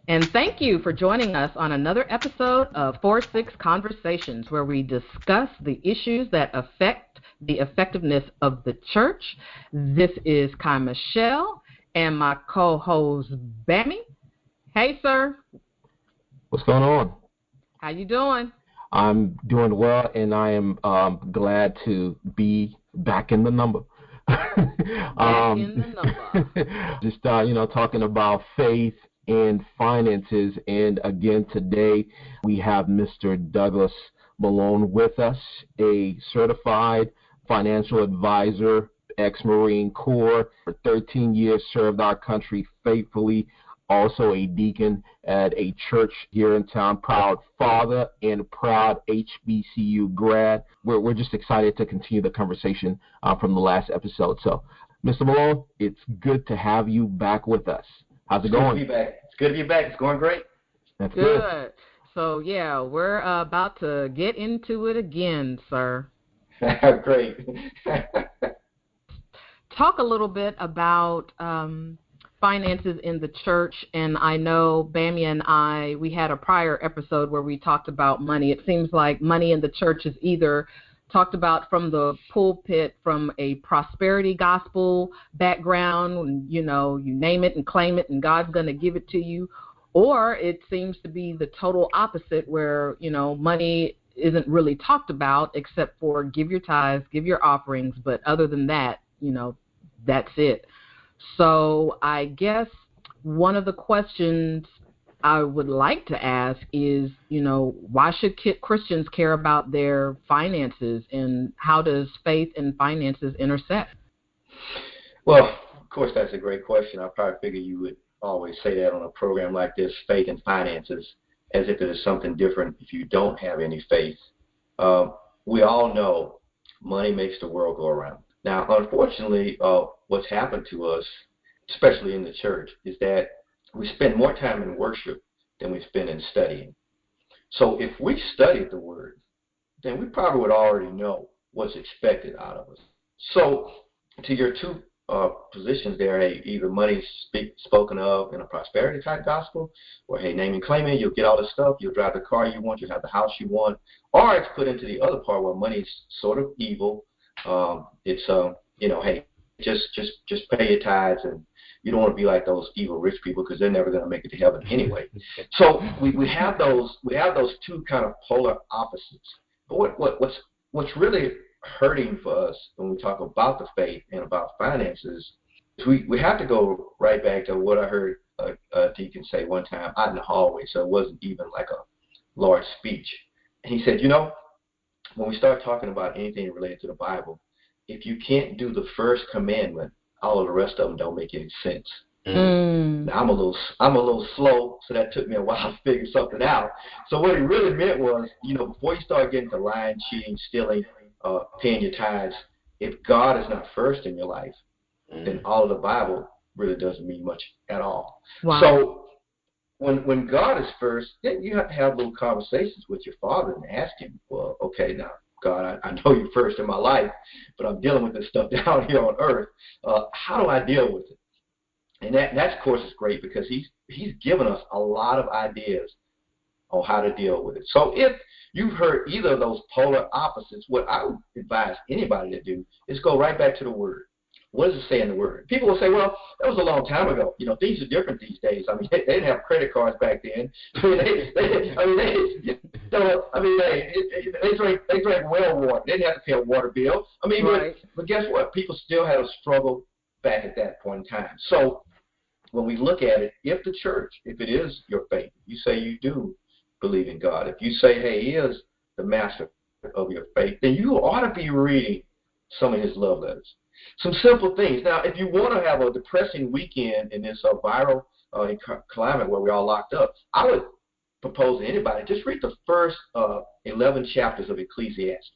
And thank you for joining us on another episode of 46Conversations, where we discuss the issues that affect the effectiveness of the church. This is KyMichele and my co-host, Bammy. Hey, sir. What's going on? How you doing? I'm doing well, and I am glad to be back in the number. Just, talking about faith and finances. And again, today we have Mr. Douglas Malone with us, a certified financial advisor, ex-Marine Corps, for 13 years, served our country faithfully, also a deacon at a church here in town, proud father and proud HBCU grad. We're just excited to continue the conversation from the last episode. So, Mr. Malone, it's good to have you back with us. How's it going? It's good to be back. It's going great. That's good. So, yeah, we're about to get into it again, sir. Great. Talk a little bit about finances in the church, and I know Bammy and I, we had a prior episode where we talked about money. It seems like money in the church is either talked about from the pulpit from a prosperity gospel background, you name it and claim it and God's going to give it to you, or it seems to be the total opposite where, money isn't really talked about except for give your tithes, give your offerings, but other than that, that's it. So I guess one of the questions I would like to ask is, why should Christians care about their finances, and how does faith and finances intersect? Well, of course, that's a great question. I probably figured you would always say that on a program like this, faith and finances, as if it is something different if you don't have any faith. We all know money makes the world go around. Now, unfortunately, what's happened to us, especially in the church, is that we spend more time in worship than we spend in studying. So if we studied the Word, then we probably would already know what's expected out of us. So to your two positions there, hey, either money spoken of in a prosperity type gospel, or hey, name and claim it, you'll get all the stuff, you'll drive the car you want, you'll have the house you want, or it's put into the other part where money is sort of evil. It's hey, just pay your tithes, and you don't want to be like those evil rich people because they're never going to make it to heaven anyway. So we have those two kind of polar opposites. But what's really hurting for us when we talk about the faith and about finances is we have to go right back to what I heard a deacon say one time out in the hallway. So it wasn't even like a large speech. And he said, when we start talking about anything related to the Bible, if you can't do the first commandment, all of the rest of them don't make any sense. Now, I'm a little slow, so that took me a while to figure something out. So what he really meant was, before you start getting to lying, cheating, stealing, paying your tithes, if God is not first in your life, then all of the Bible really doesn't mean much at all. Wow. So when God is first, then you have to have little conversations with your Father and ask him, well, okay, now, God, I know you're first in my life, but I'm dealing with this stuff down here on earth. How do I deal with it? And that, of course, is great because he's given us a lot of ideas on how to deal with it. So if you've heard either of those polar opposites, what I would advise anybody to do is go right back to the Word. What does it say in the Word? People will say, well, that was a long time ago. Things are different these days. I mean, they didn't have credit cards back then. They drank well water. They didn't have to pay a water bill. I mean, right. But guess what? People still had a struggle back at that point in time. So when we look at it, if the church, if it is your faith, you say you do believe in God, if you say, hey, he is the master of your faith, then you ought to be reading some of his love letters. Some simple things. Now, if you want to have a depressing weekend in this viral climate where we're all locked up, I would propose to anybody, just read the first 11 chapters of Ecclesiastes.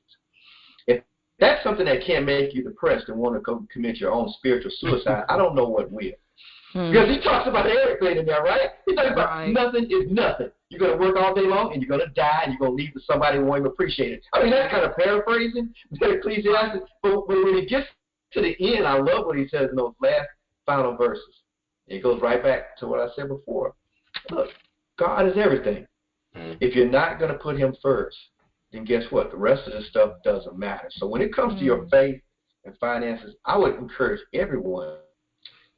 If that's something that can't make you depressed and want to go commit your own spiritual suicide, I don't know what will. Because he talks about everything in there, right? He talks about nothing is nothing. You're going to work all day long, and you're going to die, and you're going to leave to somebody who won't even appreciate it. I mean, that's kind of paraphrasing Ecclesiastes, but when it gets to the end, I love what he says in those last final verses. It goes right back to what I said before. Look, God is everything. If you're not going to put him first, then guess what? The rest of this stuff doesn't matter. So when it comes to your faith and finances, I would encourage everyone,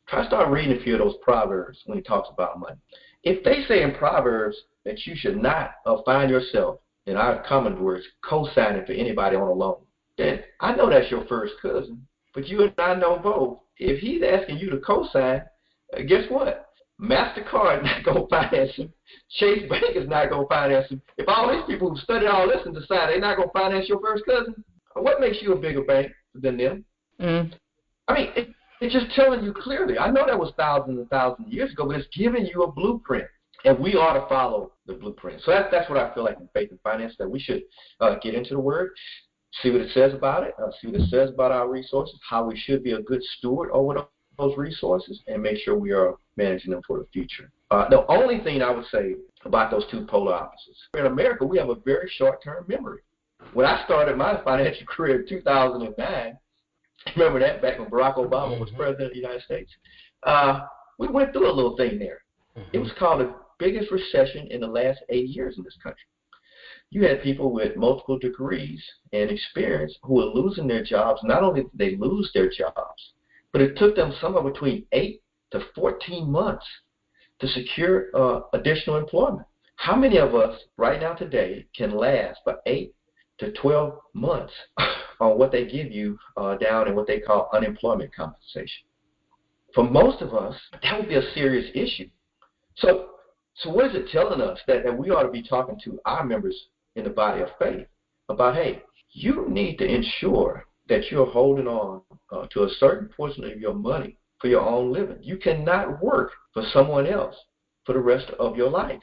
try to start reading a few of those Proverbs when he talks about money. If they say in Proverbs that you should not find yourself, in our common words, co-signing for anybody on a loan, then I know that's your first cousin, but you and I know both. If he's asking you to co-sign, guess what? MasterCard is not going to finance him. Chase Bank is not going to finance him. If all these people who studied all this and decide they're not going to finance your first cousin, what makes you a bigger bank than them? I mean, it's just telling you clearly. I know that was thousands and thousands of years ago, but it's giving you a blueprint, and we ought to follow the blueprint. So that's what I feel like in faith and finance, that we should get into the Word, see what it says about it, see what it says about our resources, how we should be a good steward over those resources, and make sure we are managing them for the future. The only thing I would say about those two polar opposites, in America, we have a very short-term memory. When I started my financial career in 2009, remember that, back when Barack Obama was president of the United States, we went through a little thing there. It was called the biggest recession in the last 8 years in this country. You had people with multiple degrees and experience who were losing their jobs. Not only did they lose their jobs, but it took them somewhere between 8 to 14 months to secure additional employment. How many of us right now today can last for 8 to 12 months on what they give you down in what they call unemployment compensation? For most of us, that would be a serious issue. So what is it telling us? That we ought to be talking to our members in the body of faith about, hey, you need to ensure that you're holding on to a certain portion of your money for your own living. You cannot work for someone else for the rest of your life.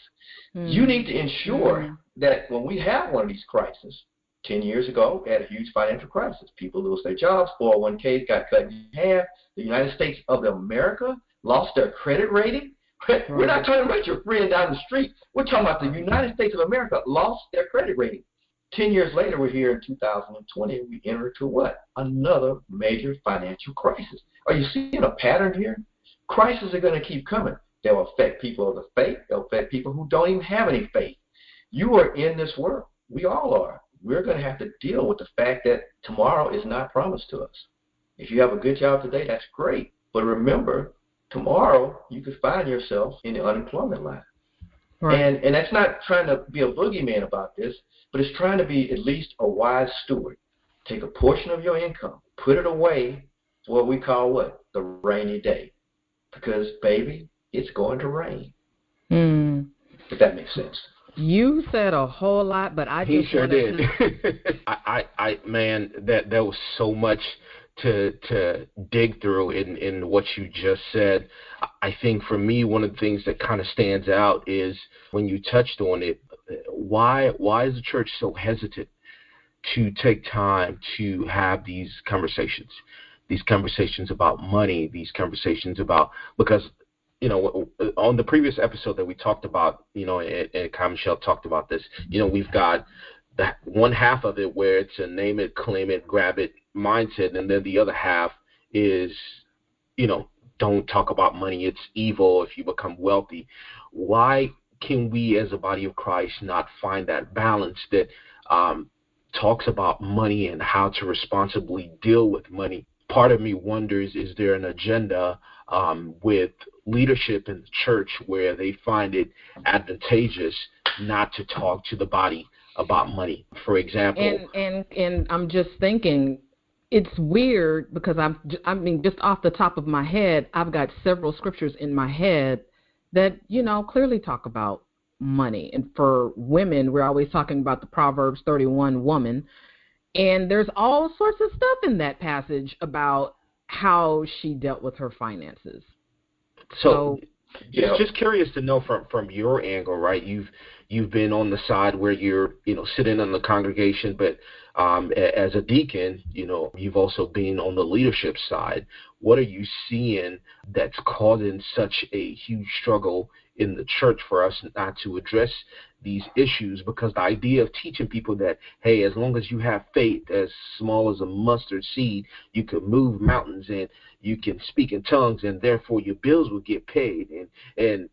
You need to ensure that when we have one of these crises, 10 years ago, we had a huge financial crisis. People lose their jobs, 401ks got cut in half. The United States of America lost their credit rating. We're not talking about your friend down the street. We're talking about the United States of America lost their credit rating. 10 years later, we're here in 2020, and we enter into what? Another major financial crisis. Are you seeing a pattern here? Crises are going to keep coming. They'll affect people of the faith. They'll affect people who don't even have any faith. You are in this world. We all are. We're going to have to deal with the fact that tomorrow is not promised to us. If you have a good job today, that's great. But remember, tomorrow you could find yourself in the unemployment line. Right. And that's not trying to be a boogeyman about this, but it's trying to be at least a wise steward. Take a portion of your income, put it away for what we call what? The rainy day. Because, baby, it's going to rain. If that makes sense. You said a whole lot, but I just sure did. Man, that was so much to dig through in what you just said. I think for me, one of the things that kind of stands out is when you touched on it. Why is the church so hesitant to take time to have these conversations about money, these conversations about, because on the previous episode that we talked about, and KyMichele talked about this, we've got that one half of it where it's a name it, claim it, grab it mindset, and then the other half is, don't talk about money. It's evil if you become wealthy. Why can we as a body of Christ not find that balance that talks about money and how to responsibly deal with money? Part of me wonders, is there an agenda with leadership in the church where they find it advantageous not to talk to the body about money, for example? And I'm just thinking, it's weird because just off the top of my head, I've got several scriptures in my head that, clearly talk about money. And for women, we're always talking about the Proverbs 31 woman. And there's all sorts of stuff in that passage about how she dealt with her finances. So just curious to know from your angle, right? You've been on the side where you're, sitting in the congregation, but as a deacon, you've also been on the leadership side. What are you seeing that's causing such a huge struggle in the church for us not to address these issues? Because the idea of teaching people that, hey, as long as you have faith as small as a mustard seed, you can move mountains and you can speak in tongues, and therefore your bills will get paid. And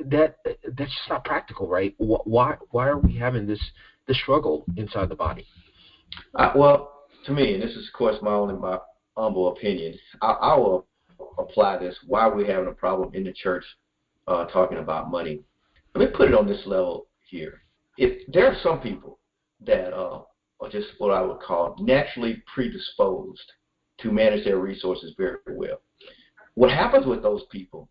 that's just not practical, right? Why are we having this struggle inside the body? Well, to me, and this is, of course, my humble opinion, I will apply this. Why are we having a problem in the church talking about money? Let me put it on this level here. If there are some people that are just what I would call naturally predisposed to manage their resources very well, what happens with those people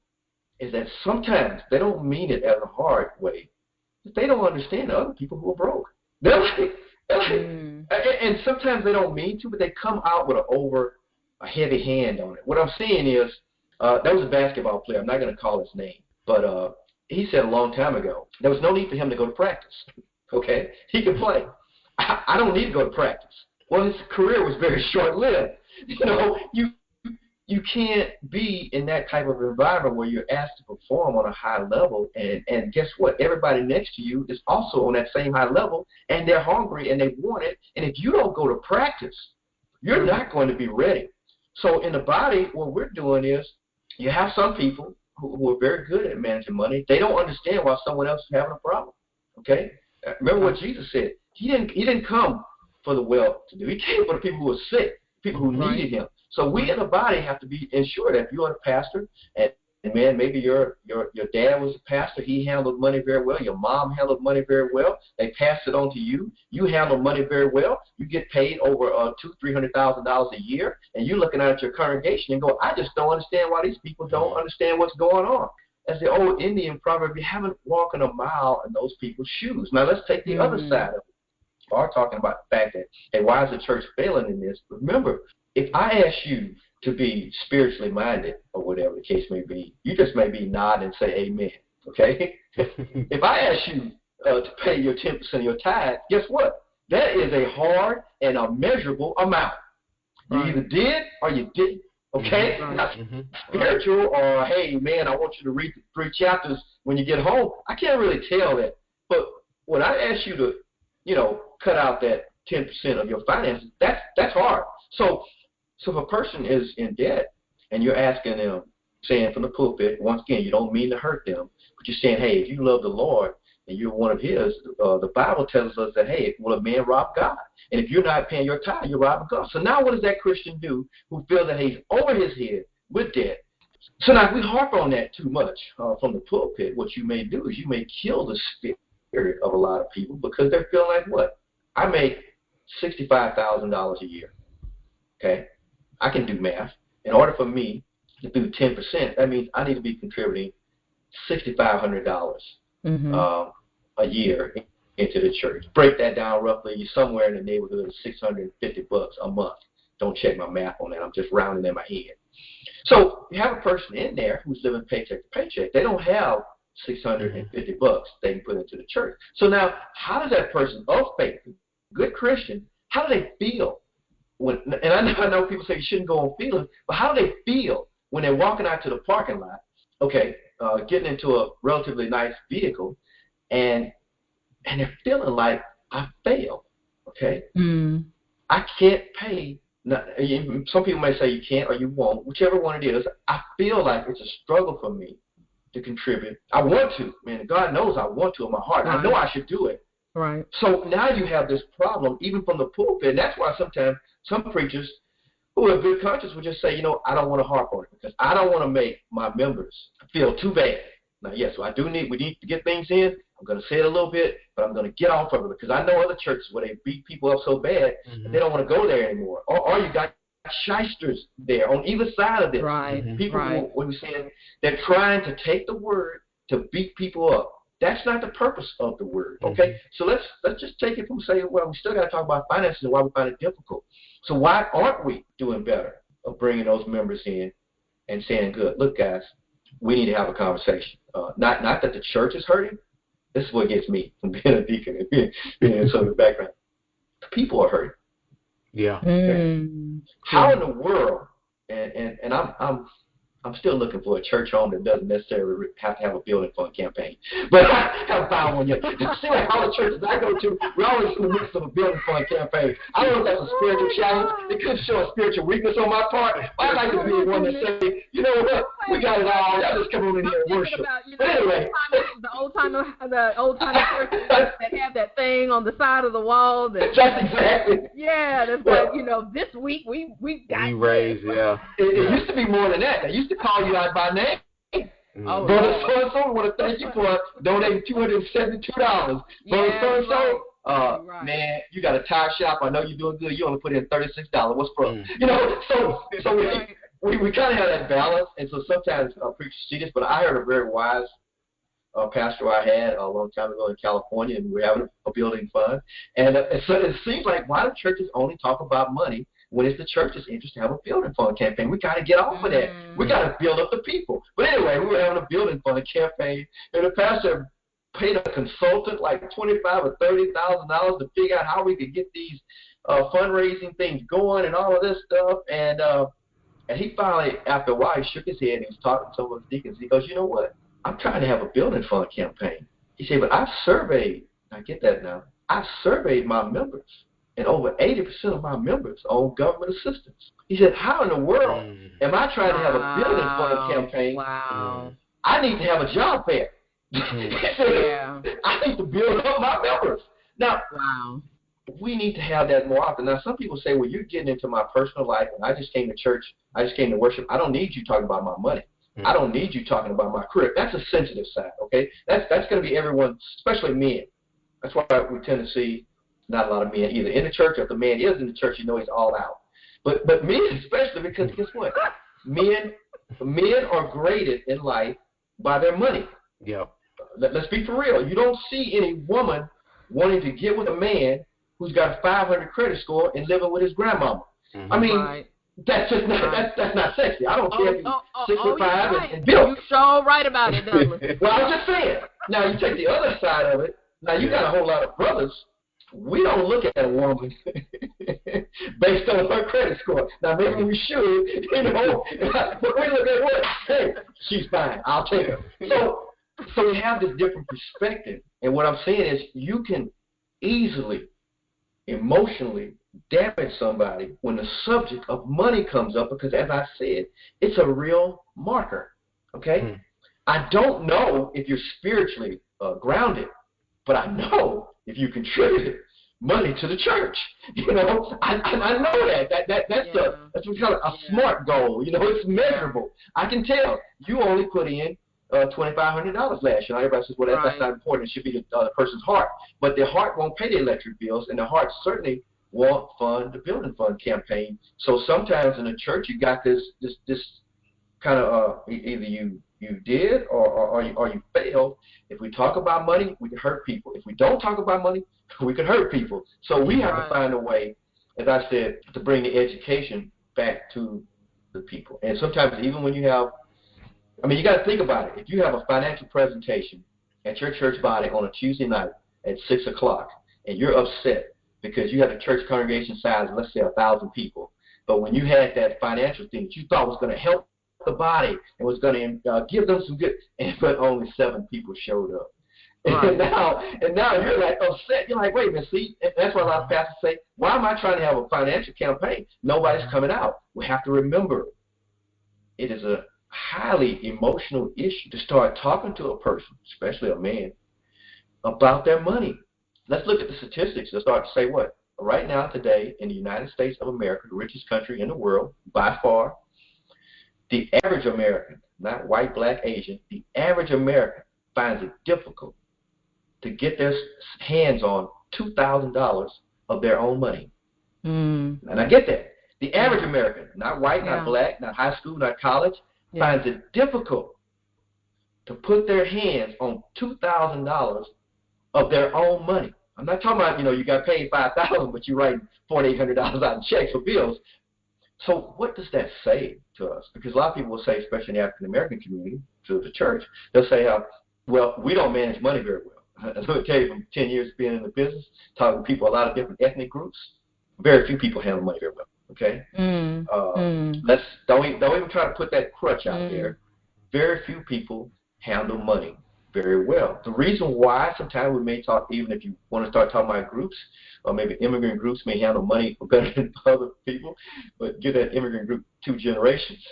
is that sometimes they don't mean it as a hard way. They don't understand the other people who are broke. They're like, and sometimes they don't mean to, but they come out with a heavy hand on it. What I'm saying is, there was a basketball player. I'm not going to call his name, but he said a long time ago there was no need for him to go to practice. Okay, he could play. I don't need to go to practice. Well, his career was very short-lived. You can't be in that type of environment where you're asked to perform on a high level, and guess what? Everybody next to you is also on that same high level, and they're hungry and they want it. And if you don't go to practice, you're not going to be ready. So in the body, what we're doing is you have some people who are very good at managing money. They don't understand why someone else is having a problem. Okay? Remember what Jesus said. He didn't come for the well-to-do. He came for the people who were sick, people who needed him. So we in the body have to be ensured that if you are a pastor, and man, maybe your dad was a pastor, he handled money very well, your mom handled money very well, they passed it on to you, you handle money very well, you get paid over $200,000-$300,000 a year, and you're looking at your congregation and go, I just don't understand why these people don't understand what's going on. As the old Indian proverb, you haven't walked a mile in those people's shoes. Now let's take the other side of it. We are talking about the fact that, hey, why is the church failing in this? Remember, if I ask you to be spiritually minded or whatever the case may be, you just may be nod and say amen, okay? If I ask you to pay your 10% of your tithe, guess what? That is a hard and a measurable amount. You either did or you didn't, okay? Not spiritual or, hey, man, I want you to read the 3 chapters when you get home. I can't really tell that. But when I ask you to, cut out that 10% of your finances, that's hard. So if a person is in debt and you're asking them, saying from the pulpit, once again, you don't mean to hurt them, but you're saying, hey, if you love the Lord and you're one of his, the Bible tells us that, hey, will a man rob God? And if you're not paying your tithe, you're robbing God. So now what does that Christian do who feels that he's over his head with debt? So now if we harp on that too much from the pulpit, what you may do is you may kill the spirit of a lot of people because they're feeling like, what? I make $65,000 a year, okay? I can do math. In order for me to do 10%, that means I need to be contributing $6,500 a year into the church. Break that down roughly, you're somewhere in the neighborhood of $650 a month. Don't check my math on that. I'm just rounding in my head. So you have a person in there who's living paycheck to paycheck. They don't have $650 they can put into the church. So now, how does that person of faith, good Christian, how do they feel? And I know people say you shouldn't go on feeling, but how do they feel when they're walking out to the parking lot, okay, getting into a relatively nice vehicle, and they're feeling like I failed, okay? I can't pay. Some people may say you can't or you won't, whichever one it is. I feel like it's a struggle for me to contribute. I want to, man. God knows I want to in my heart. Right. I know I should do it. Right. So now you have this problem, even from the pulpit. And that's why sometimes some preachers who have good conscience will just say, I don't want to harp on it because I don't want to make my members feel too bad. Now, yes, we need to get things in. I'm going to say it a little bit, but I'm going to get off of it because I know other churches where they beat people up so bad that they don't want to go there anymore. Or you got shysters there on either side of this. Right. People when we say they're trying to take the word to beat people up. That's not the purpose of the word, okay? So let's just take it from saying, well, we still got to talk about finances and why we find it difficult. So why aren't we doing better of bringing those members in and saying, good, look, guys, we need to have a conversation. Not that the church is hurting. This is what gets me from being a deacon and being in some of the background. The people are hurting. Yeah. Okay? How in the world, and I'm still looking for a church home that doesn't necessarily have to have a building fund campaign. But I haven't found one yet. It seems like all the churches I go to, we're always in the midst of a building fund campaign. I don't know if that's a spiritual challenge. It could show a spiritual weakness on my part. I'd like to be one that say, you know what? We got it all. Y'all just come on in here and worship. About, but anyway. the old time churches that have that thing on the side of the wall. That's exactly. Yeah, that's like, this week we got we raised, It used to be more than that. They used to call you out by name. Oh, Brother so-and-so, we want to thank you for donating $272. Brother so-and-so, man, you got a tire shop. I know you're doing good. You only put in $36. What's for? So we kind of have that balance, and so sometimes preachers see this. But I heard a very wise pastor I had a long time ago in California, and we were having a building fund. And so it seems like, why do churches only talk about money when it's the church's interest to have a building fund campaign? We got to get off of that. We got to build up the people. But anyway, we were having a building fund campaign, and the pastor paid a consultant like $25,000 or $30,000 to figure out how we could get these fundraising things going and all of this stuff. And he finally, after a while, he shook his head and he was talking to some of the deacons. He goes, you know what? I'm trying to have a building fund campaign. He said, but I've surveyed, I get that now, I've surveyed my members, and over 80% of my members are on government assistance. He said, how in the world am I trying to have a building fund campaign? Wow. I need to have a job fair. He said, I need to build up my members. Now, we need to have that more often. Now, some people say, well, you're getting into my personal life, and I just came to church, I just came to worship. I don't need you talking about my money. I don't need you talking about my career. That's a sensitive side, okay? That's going to be everyone, especially men. That's why we tend to see not a lot of men either in the church, or if the man is in the church, he's all out. But men especially, because guess what? Men are graded in life by their money. Yeah. Let's be for real. You don't see any woman wanting to get with a man who's got a 500 credit score and living with his grandmama. I mean, that's just not that's not sexy. I don't care if he's 6'5" and built. You sure right about it, Douglas. Well, I'm just saying. Now you take the other side of it. Now you got a whole lot of brothers. We don't look at a woman based on her credit score. Now maybe we should, but we look at what? Hey, she's fine. I'll take her. So we have this different perspective, and what I'm saying is you can easily, emotionally damage somebody when the subject of money comes up, because as I said, it's a real marker, okay? I don't know if you're spiritually grounded, but I know if you contributed money to the church. I know that's what's called a SMART goal. It's measurable. I can tell you only put in $2,500 last year. Everybody says, well, that's not important. It should be the person's heart. But their heart won't pay the electric bills, and their heart certainly won't fund the building fund campaign. So sometimes in the church, you got this kind of either you did or you failed. If we talk about money, we can hurt people. If we don't talk about money, we can hurt people. So we have to find a way, as I said, to bring the education back to the people. And sometimes even when you have, you got to think about it. If you have a financial presentation at your church body on a Tuesday night at 6 o'clock, and you're upset because you had a church congregation size of, let's say, 1,000 people, but when you had that financial thing that you thought was going to help the body and was going to give them some good, but only 7 people showed up. And now you're like upset. You're like, wait a minute, see? And that's why a lot of pastors say, why am I trying to have a financial campaign? Nobody's coming out. We have to remember, it is a highly emotional issue to start talking to a person, especially a man, about their money. Let's look at the statistics. Let's start to say what? Right now, today, in the United States of America, the richest country in the world, by far, the average American, not white, black, Asian, the average American finds it difficult to get their hands on $2,000 of their own money. And I get that. The average American, not white, not black, not high school, not college, finds it difficult to put their hands on $2,000 of their own money. I'm not talking about, you got paid $5,000, but you write $4,800 out in checks for bills. So what does that say to us? Because a lot of people will say, especially in the African-American community, to the church, they'll say, well, we don't manage money very well. Let me tell you, from 10 years being in the business, talking to people, a lot of different ethnic groups, very few people handle money very well, okay? Don't even try to put that crutch out there. Very few people handle money very well. The reason why sometimes we may talk, even if you want to start talking about groups, or maybe immigrant groups may handle money better than other people, but give that immigrant group 2 generations.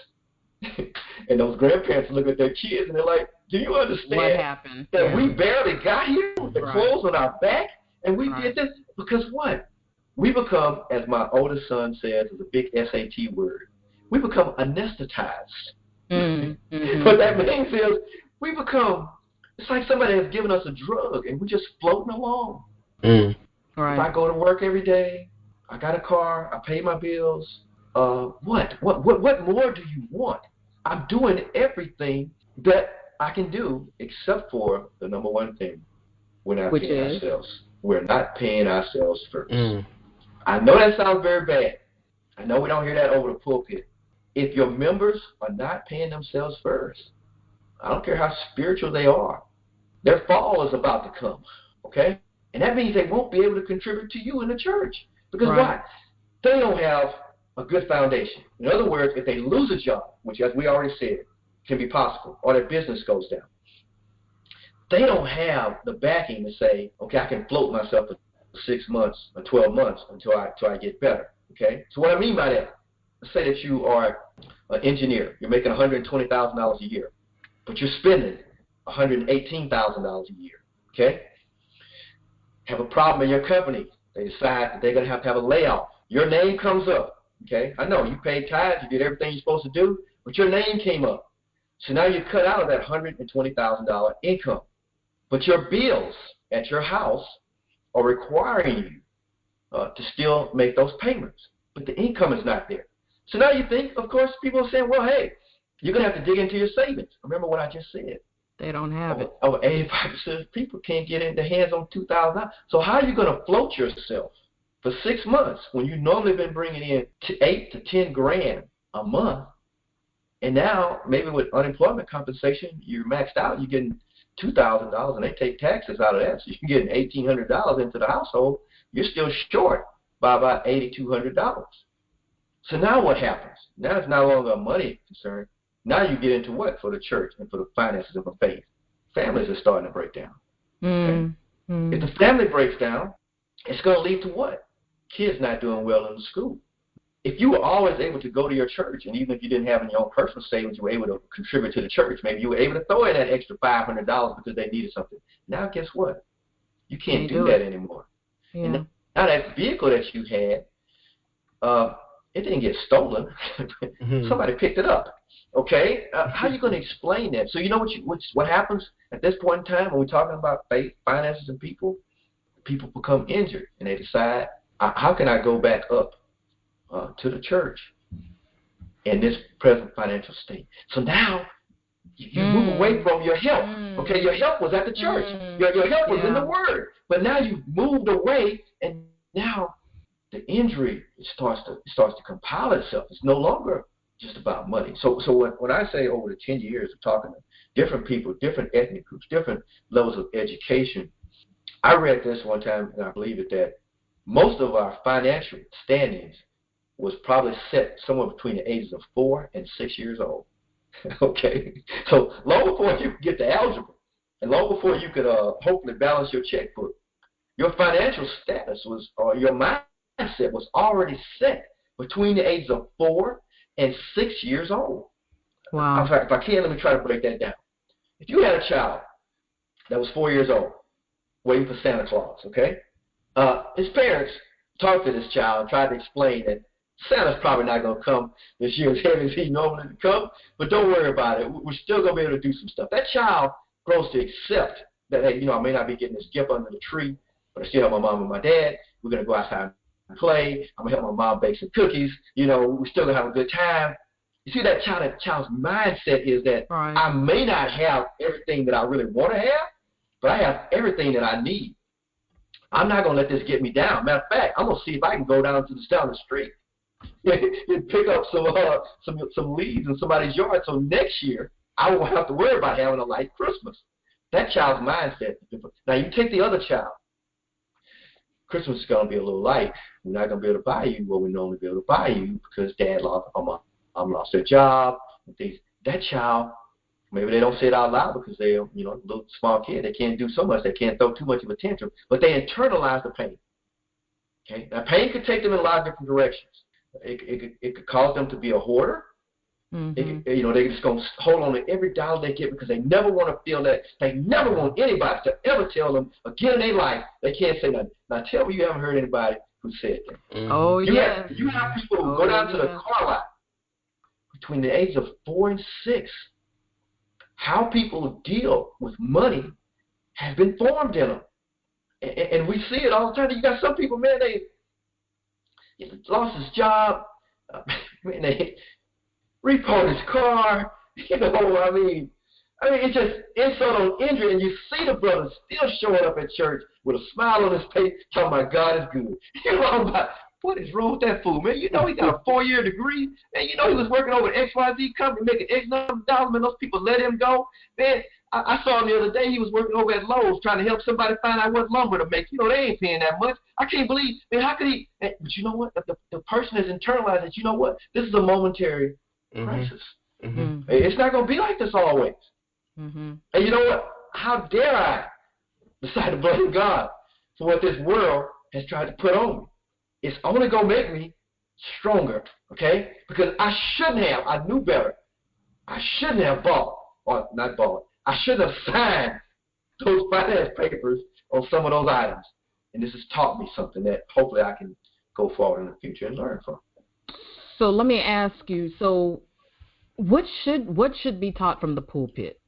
And those grandparents look at their kids and they're like, do you understand what happened? that we barely got here with the clothes on our back and we did this? Because what? We become, as my oldest son says, is a big SAT word, we become anesthetized. Mm-hmm. What that means is we become, it's like somebody has given us a drug and we're just floating along. Mm. Right. If I go to work every day, I got a car, I pay my bills, what more do you want? I'm doing everything that I can do except for the number one thing. We're not paying ourselves. We're not paying ourselves first. Mm. I know that sounds very bad. I know we don't hear that over the pulpit. If your members are not paying themselves first, I don't care how spiritual they are, their fall is about to come, okay? And that means they won't be able to contribute to you in the church. Because why? They don't have a good foundation. In other words, if they lose a job, which as we already said, can be possible, or their business goes down, they don't have the backing to say, okay, I can float myself for 6 months or 12 months until I get better, okay? So what I mean by that, let's say that you are an engineer. You're making $120,000 a year, but you're spending $118,000 a year, okay? Have a problem in your company. They decide that they're going to have a layoff. Your name comes up, okay? I know, you paid tithes, you did everything you're supposed to do, but your name came up. So now you're cut out of that $120,000 income. But your bills at your house are requiring you to still make those payments. But the income is not there. So now you think, of course, people are saying, well, hey, you're going to have to dig into your savings. Remember what I just said. They don't have it. Over 85% of people can't get in their hands on $2,000. So how are you going to float yourself for 6 months when you normally been bringing in 8 to 10 grand a month? And now, maybe with unemployment compensation, you're maxed out. You're getting $2,000, and they take taxes out of that. So you're getting $1,800 into the household. You're still short by about $8,200. So now what happens? Now it's no longer a money concern. Now you get into what? For the church and for the finances of the faith. Families are starting to break down. Okay? If the family breaks down, it's going to lead to what? Kids not doing well in the school. If you were always able to go to your church, and even if you didn't have any own personal savings, you were able to contribute to the church. Maybe you were able to throw in that extra $500 because they needed something. Now guess what? You can't do that anymore. Yeah. And now that vehicle that you had, it didn't get stolen. Somebody picked it up. Okay? How are you going to explain that? So you know what happens at this point in time when we're talking about faith, finances, and people? People become injured, and they decide, how can I go back up to the church in this present financial state? So now you move away from your help. Okay, your help was at the church. Your help was in the Word. But now you've moved away, and now the injury starts to compile itself. It's no longer just about money. So when I say over the 10 years of talking to different people, different ethnic groups, different levels of education, I read this one time, and I believe it, that most of our financial standings was probably set somewhere between the ages of 4 and 6 years old. Okay? So long before you could get to algebra, and long before you could hopefully balance your checkbook, your financial status was, or your mindset was already set between the ages of 4 and 6 years old. Wow. If I can, let me try to break that down. If you had a child that was 4 years old, waiting for Santa Claus, okay? His parents talked to this child and tried to explain that Santa's probably not going to come this year as heavy as he normally would come, but don't worry about it. We're still going to be able to do some stuff. That child grows to accept that, hey, I may not be getting this gift under the tree, but I still have my mom and my dad. We're going to go outside and play. I'm going to help my mom bake some cookies. We're still going to have a good time. You see, that child's mindset is that I may not have everything that I really want to have, but I have everything that I need. I'm not going to let this get me down. Matter of fact, I'm going to see if I can go down the street and pick up some leaves in somebody's yard, so next year I won't have to worry about having a light Christmas. That child's mindset is different. Now you take the other child. Christmas is going to be a little light. We're not going to be able to buy you what we normally be able to buy you because Dad lost, Mom lost their job and things. That child, maybe they don't say it out loud because they're, a little small kid. They can't do so much. They can't throw too much of a tantrum. But they internalize the pain. Okay? Now, pain could take them in a lot of different directions. It could cause them to be a hoarder. They're just going to hold on to every dollar they get because they never want to feel that. They never want anybody to ever tell them again in their life they can't say nothing. Now, tell me you haven't heard anybody who said that. Oh, yeah. You have people who go down to the car lot between the ages of 4 and 6. How people deal with money has been formed in them. And we see it all the time. You got some people, man, they lost his job. Man, they repoed his car. I mean, it's just insult on injury. And you see the brother still showing up at church with a smile on his face, talking about God is good. What is wrong with that fool, man? He got a 4-year degree, and he was working over at XYZ company, making X number of dollars, and those people let him go. Man, I saw him the other day. He was working over at Lowe's trying to help somebody find out what lumber to make. They ain't paying that much. I can't believe, man, how could he? But you know what? The person has internalized that, you know what? This is a momentary crisis. It's not going to be like this always. And you know what? How dare I decide to blame God for what this world has tried to put on me? It's only going to make me stronger, okay? Because I knew better. I shouldn't have I shouldn't have signed those finance papers on some of those items. And this has taught me something that hopefully I can go forward in the future and learn from. So let me ask you, what should be taught from the pulpit?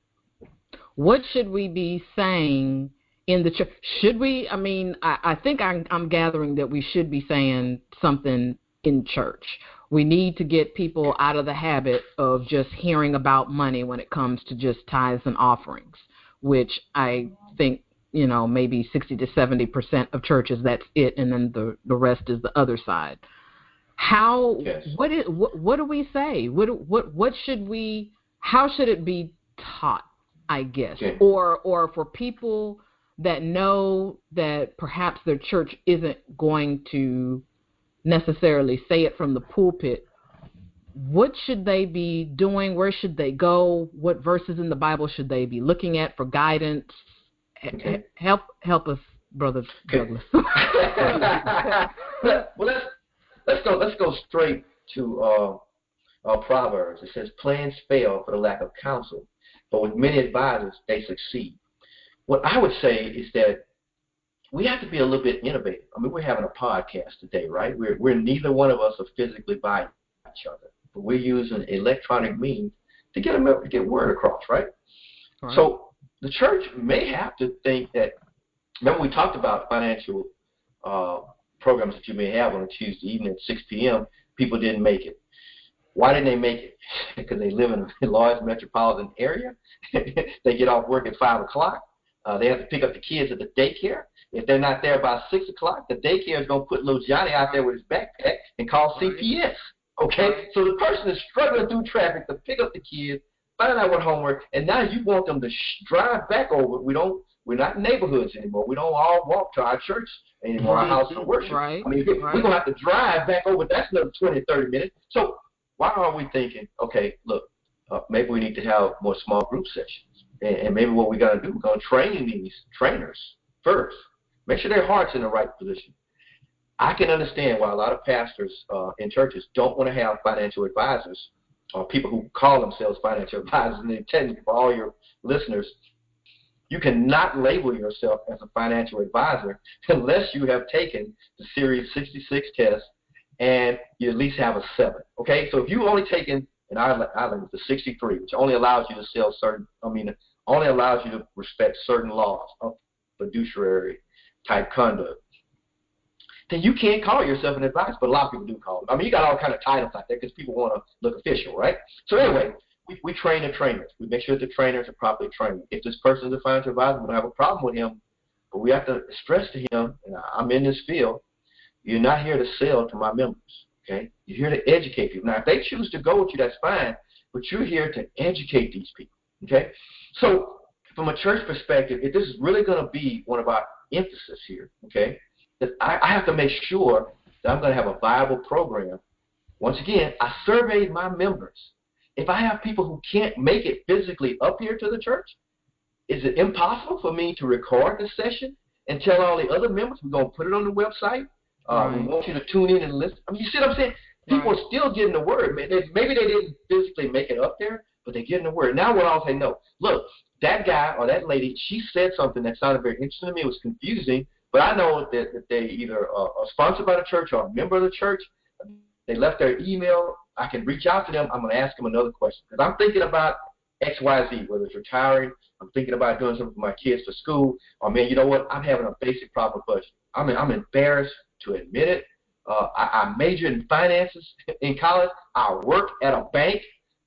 What should we be saying in the church? Should we, I think I'm gathering that we should be saying something in church. We need to get people out of the habit of just hearing about money when it comes to just tithes and offerings, which I think, maybe 60 to 70% of churches, that's it, and then the rest is the other side. What do we say? How should it be taught, I guess? Okay. Or for people that know that perhaps their church isn't going to necessarily say it from the pulpit, what should they be doing? Where should they go? What verses in the Bible should they be looking at for guidance? Okay. Help us, Brother Douglas. Well, let's go straight to Proverbs. It says, plans fail for the lack of counsel, but with many advisors, they succeed. What I would say is that we have to be a little bit innovative. We're having a podcast today, right? We're neither one of us are physically by each other, but we're using electronic means to get word across, right? Right. So the church may have to think that. Remember, we talked about financial programs that you may have on a Tuesday evening at 6 p.m. People didn't make it. Why didn't they make it? Because they live in a large metropolitan area. They get off work at 5 o'clock. They have to pick up the kids at the daycare. If they're not there by 6 o'clock, the daycare is going to put little Johnny out there with his backpack and call CPS. Okay? So the person is struggling through traffic to pick up the kids, find out what homework, and now you want them to drive back over. We're not in neighborhoods anymore. We don't all walk to our church anymore, our house of worship. Right. We're going to have to drive back over. That's another 20, 30 minutes. So why are we thinking, okay, look, maybe we need to have more small group sessions. And maybe what we got to do, we're going to train these trainers first. Make sure their heart's in the right position. I can understand why a lot of pastors in churches don't want to have financial advisors or people who call themselves financial advisors. And they tell you, for all your listeners, you cannot label yourself as a financial advisor unless you have taken the Series 66 test and you at least have a 7. Okay, so if you've only taken, in our language, the 63, which only allows you to only allows you to respect certain laws of fiduciary type conduct, then you can't call yourself an advisor, but a lot of people do call them. You got all kind of titles out there because people want to look official, right? So anyway, we train the trainers. We make sure the trainers are properly trained. If this person is a financial advisor, we don't have a problem with him, but we have to stress to him, and I'm in this field, you're not here to sell to my members, okay? You're here to educate people. Now, if they choose to go with you, that's fine, but you're here to educate these people, okay? So from a church perspective, if this is really going to be one of our emphasis here, okay, that I have to make sure that I'm going to have a viable program. Once again, I surveyed my members. If I have people who can't make it physically up here to the church, is it impossible for me to record the session and tell all the other members we're going to put it on the website? We want you to tune in and listen. You see what I'm saying? People are still getting the word. Maybe they didn't physically make it up there, but they're getting the word. Now what I'll say, no, look, that guy or that lady, she said something that sounded very interesting to me. It was confusing, but I know that they either are sponsored by the church or a member of the church. They left their email. I can reach out to them. I'm going to ask them another question because I'm thinking about X, Y, Z, whether it's retiring, I'm thinking about doing something for my kids for school, or, man, you know what, I'm having a basic proper budget. I'm embarrassed to admit it. I majored in finances in college. I work at a bank,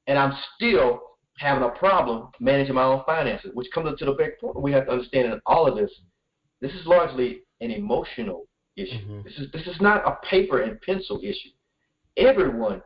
and I'm still having a problem managing my own finances, which comes up to the big point. We have to understand that all of this is largely an emotional issue. Mm-hmm. This is not a paper and pencil issue. Everyone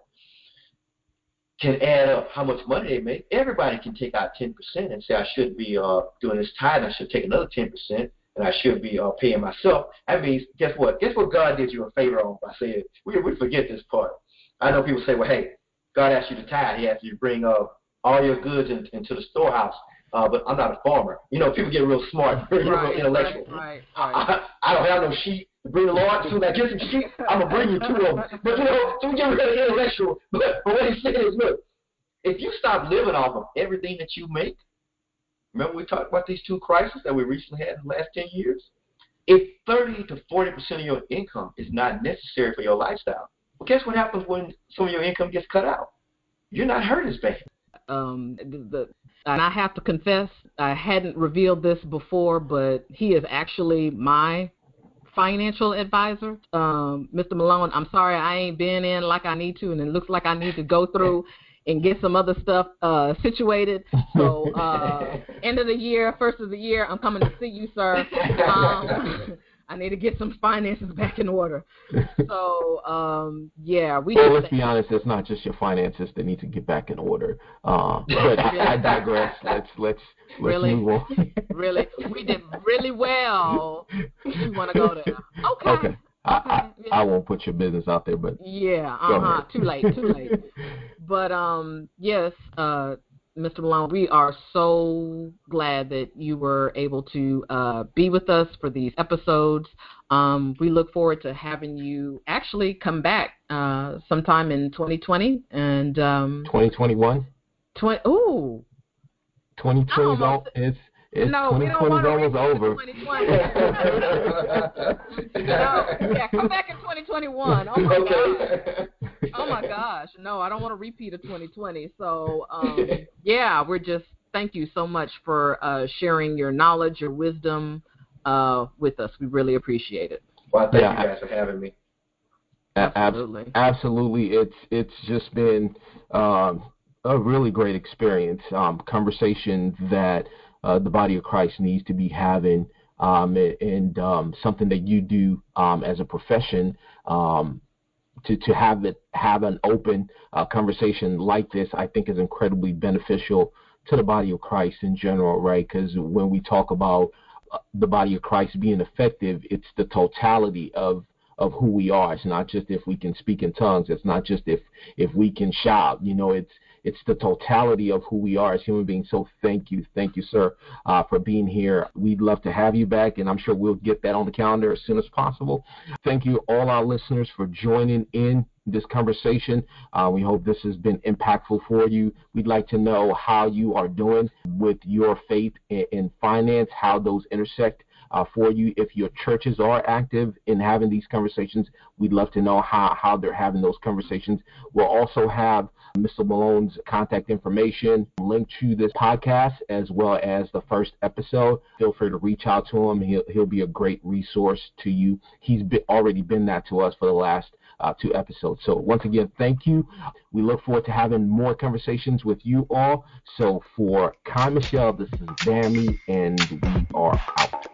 can add up how much money they make. Everybody can take out 10% and say, I should be doing this tithe, and I should take another 10%, and I should be paying myself. That means, guess what? Guess what God did you a favor on by saying, we forget this part. I know people say, well, hey, God asked you to tithe. He asked you to bring all your goods into the storehouse. But I'm not a farmer. You know, people get real smart, real intellectual. Right. I don't have no sheep to bring the Lord. So when I get some sheep, I'm going to bring you 2 of them. But, you know, so we get really intellectual. But what he's saying is, look, if you stop living off of everything that you make, remember we talked about these 2 crises that we recently had in the last 10 years? If 30 to 40% of your income is not necessary for your lifestyle, well, guess what happens when some of your income gets cut out? You're not hurt as bad. And I have to confess, I hadn't revealed this before, but he is actually my financial advisor. Mr. Malone, I'm sorry I ain't been in like I need to, and it looks like I need to go through and get some other stuff situated. So end of the year, first of the year, I'm coming to see you, sir. I need to get some finances back in order. So, yeah. Let's be honest, it's not just your finances that need to get back in order. But I digress. Let's move on. Really? We did really well. You want to go there. Okay. I won't put your business out there, but yeah, too late. But yes, Mr. Malone, we are so glad that you were able to be with us for these episodes. We look forward to having you actually come back sometime in 2020 and 2021. 2020 is. No, we don't want to almost over. 2020. Come back in 2021. Oh my gosh. No, I don't want to repeat a 2020. So, we're just thank you so much for sharing your knowledge, your wisdom with us. We really appreciate it. Well, thank you guys for having me. Absolutely. It's just been a really great experience. Conversation that the body of Christ needs to be having, and something that you do as a profession, to have an open conversation like this, I think is incredibly beneficial to the body of Christ in general, right? Because when we talk about the body of Christ being effective, it's the totality of who we are. It's not just if we can speak in tongues. It's not just if we can shout. You know, it's the totality of who we are as human beings. So thank you, sir, for being here. We'd love to have you back, and I'm sure we'll get that on the calendar as soon as possible. Thank you, all our listeners, for joining in this conversation. We hope this has been impactful for you. We'd like to know how you are doing with your faith and finance, how those intersect for you. If your churches are active in having these conversations, we'd love to know how they're having those conversations. We'll also have Mr. Malone's contact information linked to this podcast as well as the first episode. Feel free to reach out to him. He'll be a great resource to you. He's already been that to us for the last 2 episodes. So once again, thank you. We look forward to having more conversations with you all. So for KyMichele, this is Bammy, and we are out.